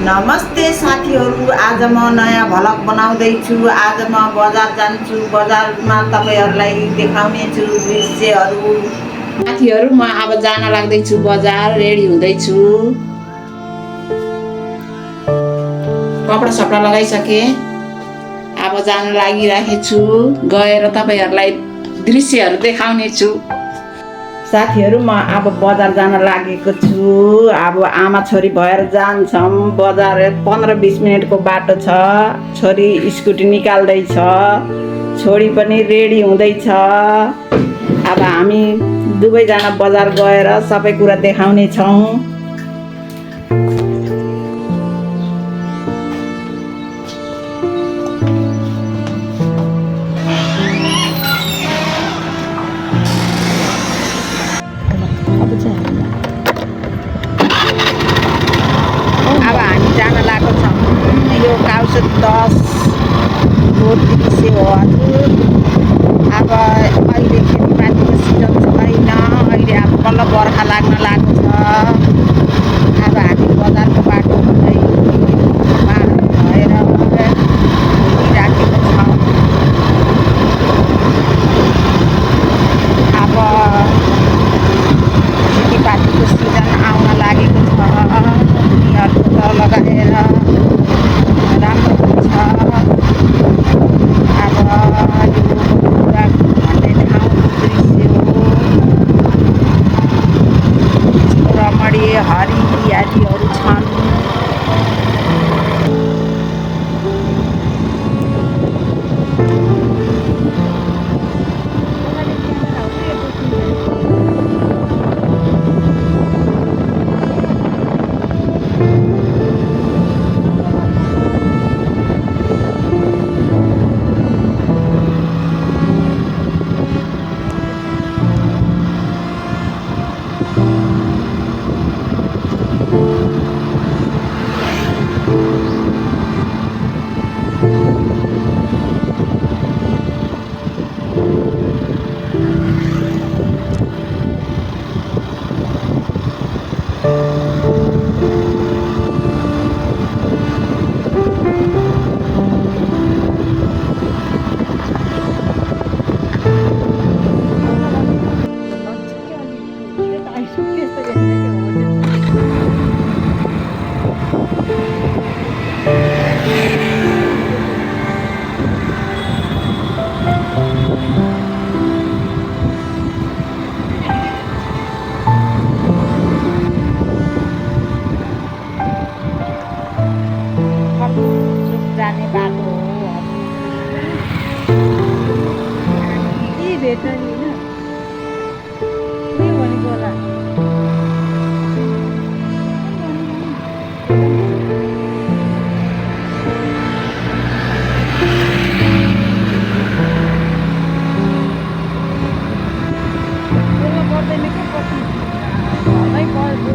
नमस्ते साथीहरू, आज म नयाँ भ्लग बनाउँदैछु। आज म बजार जान्छु। बजारमा तपाईहरुलाई देखाउने छु दृश्यहरू। साथीहरू, म अब जान लाग्दैछु बजार, रेडी हुँदैछु। कपडा सपडा लगाइसके, अब जान लागिराखेछु। गएर तपाईहरुलाई दृश्यहरू देखाउने छु। साथीहरू, म अब बजार जान लागेको छु। अब आमा छोरी भएर जान्छौँ बजार। 15-20 मिनटको बाटो छ। छोरी स्कुटी निकाल्दैछ, छोरी पनि रेडी हुँदैछ। अब हामी दुवैजना बजार गएर सबै कुरा देखाउने छौँ। अब हामी जान लागेको छौँ। यो काउसो 10 को दृश्य हो हजुर। अब अहिले खेतीपातीको सिजन छैन, अहिले अब बल्ल बर्खा लाग्न लागेको छ। अब हामी बजारको बाटो हुँदै भएर हिँडिराखेको छौँ। अब खेतीपातीको सिजन आउन लागेको छ। उनीहरूको त लगाएर राम्रो हुन्छ। अब यो कुरा भन्ने ठाउँको दृश्य हो। रमणीय हरियालीहरू छन्। जाने बाटो हो। भेट्न नि होइन के भनेको होला। पर्दैन के पछि घरमै बोल्नु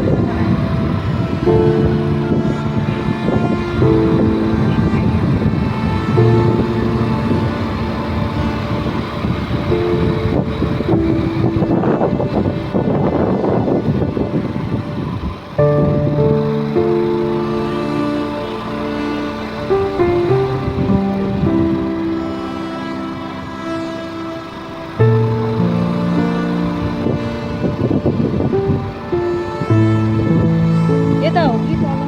यता हो कि तल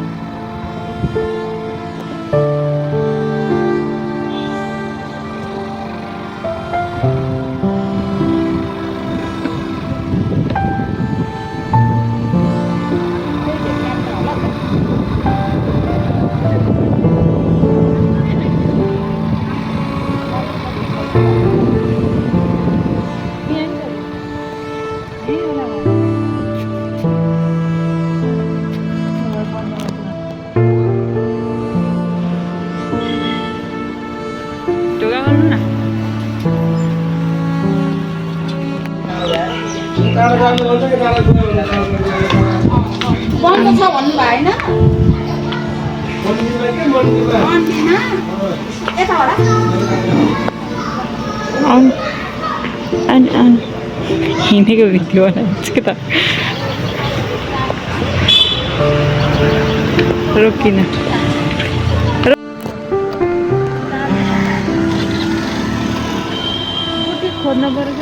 बन्द छ भन्नु भएन। यता होला हिँडेको भिडियो बनाएको छु त। रोकिन खोज्नु पर्छ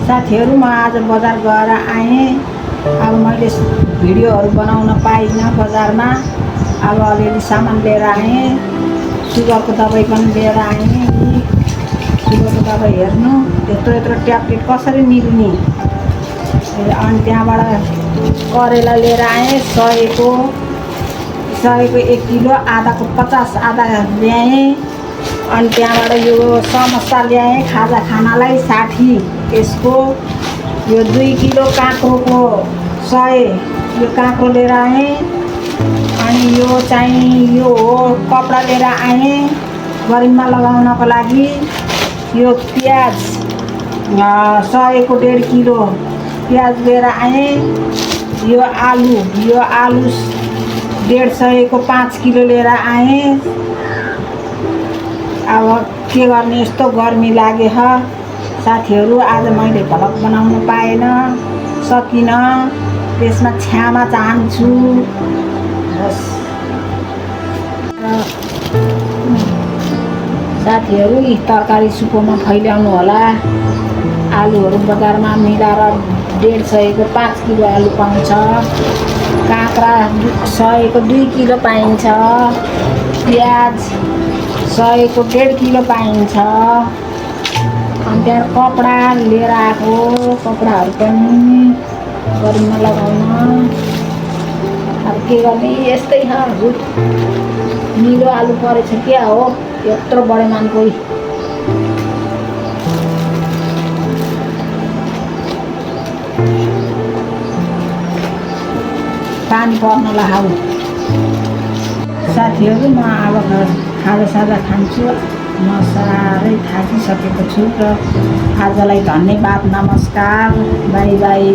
साथीहरू म आज बजार गएर आएँ। अब मैले भिडियोहरू बनाउन पाइनँ बजारमा। अब अलिअलि सामान लिएर आएँ। सुगरको दबाई पनि लिएर आएँ। सुगरको दबाई हेर्नु यत्रो यत्रो ट्याब्लेट कसरी मिल्ने। अनि त्यहाँबाट करेला लिएर आएँ। सयको 1 किलो, आधाको 50 आधा ल्याएँ। अनि त्यहाँबाट यो समोसा ल्याएँ खाजा खानालाई 60 यसको। यो 2 किलो काँक्रोको 100 यो काँक्रो लिएर आएँ। अनि यो चाहिँ यो हो कपडा लिएर आएँ गर्मीमा लगाउनको लागि। यो प्याज 100 को 1.5 किलो प्याज लिएर आएँ। यो आलु 150 को 5 किलो लिएर आएँ। अब के गर्ने, यस्तो गर्मी लाग्यो साथीहरू। आज मैले भ्लग बनाउन पाएन, सकिनँ। त्यसमा क्षमा चाहन्छु। बस साथीहरू यी तरकारी सुकोमा फैल्याउनु होला। आलुहरू बजारमा मिलाएर 150 को 5 किलो आलु पाउँछ। काँक्रा 100 को 2 किलो पाइन्छ। प्याज 100 को 1.5 किलो पाइन्छ। अनि त्यहाँ कपडा लिएर आएको, कपडाहरू पनि गर्मीमा लगाउन। अब के गर्ने, यस्तै छ हजुर। निलो आलु परेछ क्या हो, यत्रो बडे मानको। पानी पर्न लगाऊ साथीहरू। म अब खाजासाजा खान्छु। म साह्रै थाकिसकेको छु र आजलाई धन्यवाद, नमस्कार, बाई बाई।